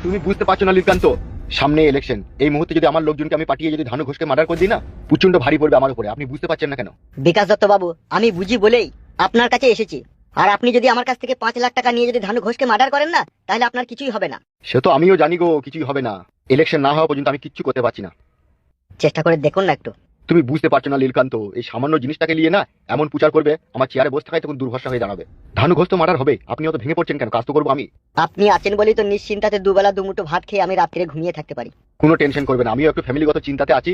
তুমি বুঝতে পারছো না লীলকান্ত, সামনে ইলেকশন, এই মুহূর্তে যদি আমার লোকজনকে আমি পাঠিয়ে যদি ধানু ঘোষকে মার্ডার করে দিই না, প্রচন্ড ভারী পড়বে আমার উপরে। আপনি বুঝতে পারছেন না কেন? বিকাশ দত্ত বাবু, আমি বুঝি বলেই আপনার কাছে এসেছি। আর আপনি যদি আমার কাছ থেকে 5 লাখ টাকা নিয়ে যদি ধানু ঘোষকে মার্ডার করেন না, তাহলে আপনার কিছুই হবে না। সে তো আমিও জানি গো, কিছুই হবে না। ইলেকশন না হওয়া পর্যন্ত আমি কিচ্ছু করতে পারছি না। চেষ্টা করে দেখুন না একটু। তুমি বুঝতে পারছো না লীলকান্ত, এই সামান্য জিনিসটাকে নিয়ে না এমন প্রচার করবে, আমার চেয়ারে বসে থাকায় তখন দুর্ভরসা হয়ে দাঁড়াবে। ধানু ঘোষ তো মার্ডার হবে, আপনি অত ভেঙে পড়ছেন কেন? কাজ তো করবো আমি। আপনি আছেন বলেই তো নিশ্চিন্তাতে দুবেলা দুমুঠো ভাত খেয়ে আমি রাত্রে ঘুমিয়ে থাকতে পারি। কোনো টেনশন করবে না, আমিও একটু ফ্যামিলিগত চিন্তাতে আছি।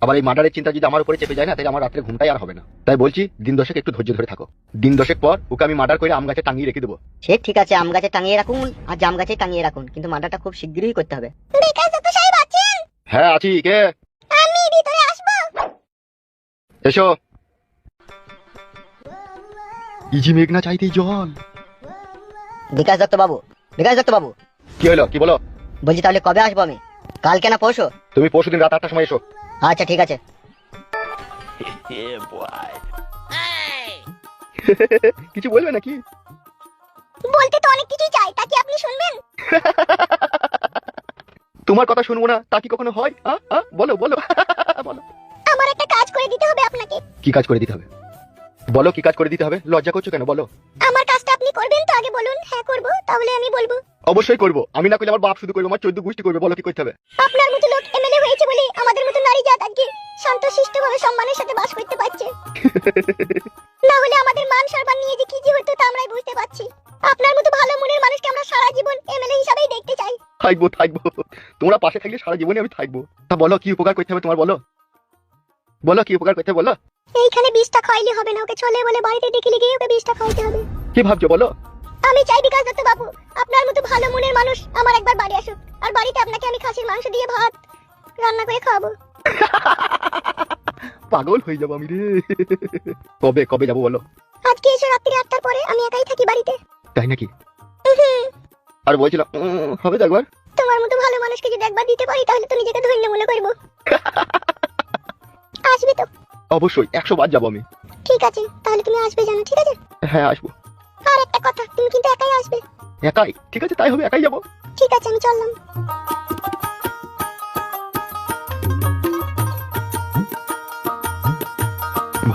আবার এই মার্ডারের চিন্তা যদি আমার উপরে চেপে যায় না, তাহলে আমার রাত্রে ঘুমটাই আর হবে না। তাই বলছি দিন দশেক একটু ধৈর্য ধরে থাকো। দিন দশেক পর ওকে আমি মার্ডার করে আম গাছে টাঙিয়ে রেখে দেবো। সে ঠিক আছে, আম গাছে টাঙিয়ে রাখুন আর জাম গাছে টাঙিয়ে রাখুন, কিন্তু মার্ডারটা খুব শিগগিরই করতে হবে। বিকাশ দত্ত সাহেব আছেন? হ্যাঁ আছি, কে? আমি ভিতরে আসবো? এসো। ইজি মেঘ না চাইতেই জল। বিকাশ দত্ত বাবু, বিকাশ দত্ত বাবু, কি হলো, কি বলো? বলছি তাহলে কবে আসবো আমি? কালকে না পরশু? তুমি পরশুদিন রাত 8টার সময় এসো। আচ্ছা ঠিক আছে। কিছু বলবে নাকি? বলতে তো অনেক কিছুই চাই, তা কি আপনি শুনবেন? তোমার কথা শুনবো না তা কি কখনো হয়? বলো বলো বলো। আমার একটা কাজ করে দিতে হবে আপনাকে। কি কাজ করে দিতে হবে? বলো কি কাজ করে দিতে হবে? লজ্জা করছো কেন? বলো। আমার কাজটা আপনি করবেন তো? আগে বলুন। হ্যাঁ করব, তাহলে আমি বলবো। অবশ্যই করবো, আমি না করলে আমার বাপ শুধু করবে, আমার 14 গোষ্ঠী করবে। বলো কি করতে হবে? আপনার মতো লোক এমএলএ হয়েছে বলে আমাদের মতো নারী জাত আজকে শান্তশিষ্টভাবে সম্মানের সাথে বাস করতে পারছে। না হলে আমাদের মান সম্মান নিয়ে যে কি যে হতো তা আমরাই বুঝতে পারছি। আপনার মতো ভালো মনের মানুষকে আমরা সারা জীবন এমএলএ হিসেবেই দেখতে চাই। থাকবো থাকবো, তোমরা পাশে থাকলে সারা জীবনে আমি থাকবো। তা বলো কি উপকার করতে হবে তোমার? বলো বলো কি উপকার করতে হবে, বলো। এইখানে 20টা খাইলে হবে না, ওকে চলে বলে বাড়িতে ডেকে গিয়ে ওকে 20টা খাইতে হবে। কি ভাবছো বলো? আমি চাই বিকাশ দত্ত বাবু, আপনার মতো ভালো মনের মানুষ আমার একবার বাড়ি আসুক, আর বাড়িতে আপনাকে আমি খাসির মাংস দিয়ে ভাত রান্না করে খাওয়াবো। পাগল হয়ে যাবো আমি রে। কবে কবে যাবো বলো? আজকে এসে রাত্রি 8টার পরে, আমি একাই থাকি বাড়িতে। তাই নাকি? আর বলছিলাম হবে তো একবার। তোমার মতো ভালো মানুষকে যদি একবার দিতে পারি তাহলে তো নিজেকে ধন্য মনে করবো। আসবে তো? অবশ্যই 100 বার যাবো আমি। ঠিক আছে, তাহলে তুমি আসবে জানো? ঠিক আছে। হ্যাঁ আসবো। আর একটা কথা, তুমি কিন্তু একাই আসবে। একাই? ঠিক আছে তাই হবে, একাই যাবো। ঠিক আছে, আমি চললাম।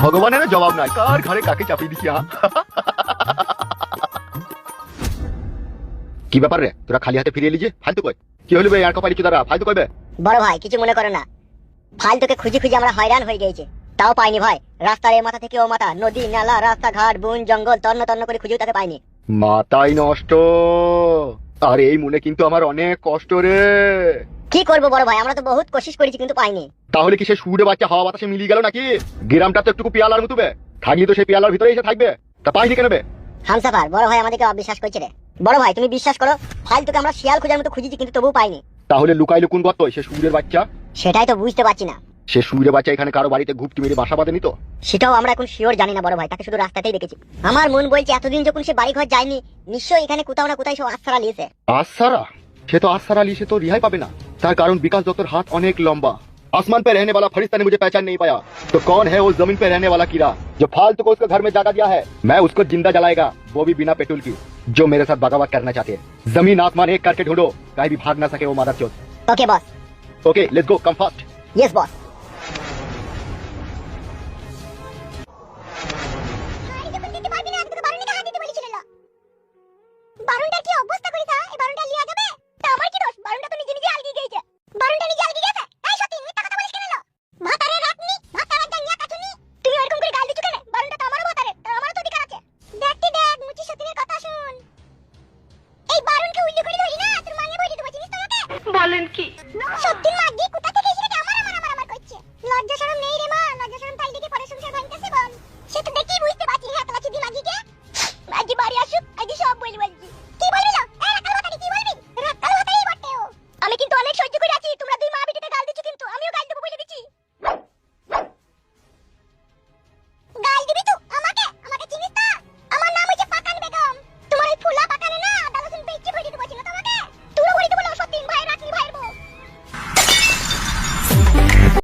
ভগবানের জবাব নাই, কার ঘরে কাকে চাপিয়ে দিচ্ছি। কি ব্যাপার রে, তোরা খালি হাতে ফিরে এলি যে? ফালতু কই? কি হলো বে? আর কপালি চুদারা ফালতু কইবে? বড় ভাই কিছু মনে করো না, ফালতুকে খুঁজে খুঁজে আমরা হয়রান হয়ে গেছি, তাও পাইনি ভাই। রাস্তার এই মাথা থেকে ও মাথা, নদী নালা রাস্তাঘাট বন জঙ্গল তন্ন তন্ন করে খুঁজেও তাকে পাইনি। মাথাই নষ্ট। আর এই মনে কিন্তু আমার অনেক কষ্ট রে। কি করবো বড় ভাই, আমরা তো বহুত কোশিশ করেছি কিন্তু পাইনি। তাহলে কি সে সুরে বাচ্চা হাওয়া বাতাসে মিলিয়ে গেল নাকি? গ্রামটা তো একটু পিয়ালার মতো বে, থাকলি তো সেই পিয়ালার ভিতরে এসে থাকবে। তা পাইনি কেন বে? হামসাফার বড় ভাই আমাদেরকে অবিশ্বাস করছে রে। বড় ভাই তুমি বিশ্বাস করো, ফালতুকে আমরা শিয়াল খোঁজার মতো খুঁজেছি কিন্তু তবুও পাইনি। তাহলে লুকাইলো কোন গর্ত সে সুরের বাচ্চা? সেটাই তো বুঝতে পারছি না। সে সুরে বাচ্চা এখানে কারো বাড়িতে ঘুপটি মেরে বাসা বাঁধেনি তো? সেটাও আমরা এখন শিওর জানি না বড় ভাই, তাকে শুধু রাস্তাতেই দেখেছি। আমার মন বলছে এতদিন যখন সে বাড়ি ঘর যায়নি, নিশ্চয়ই এখানে কোথাও না কোথাও সে আশ্রয় নিয়েছে। আসারা? সে তো আসারা লি, সে তো রিহাই পাবে না। তার কারণ বিকাশ দত্তর হাত অনেক লম্বা। आसमान पे रहने वाला फरिश्ता ने मुझे पहचान नहीं पाया, तो कौन है उस जमीन पे रहने वाला कीड़ा जो फालतू को उसके घर में जगह दिया है? मैं उसको जिंदा जलाएगा, वो भी बिना पेट्रोल की, जो मेरे साथ बगावत करना चाहते हैं। जमीन आसमान एक करके ढूंढो, कहीं भी भाग ना सके वो मादरचोद। Okay boss. Okay let's go, come fast. Yes boss.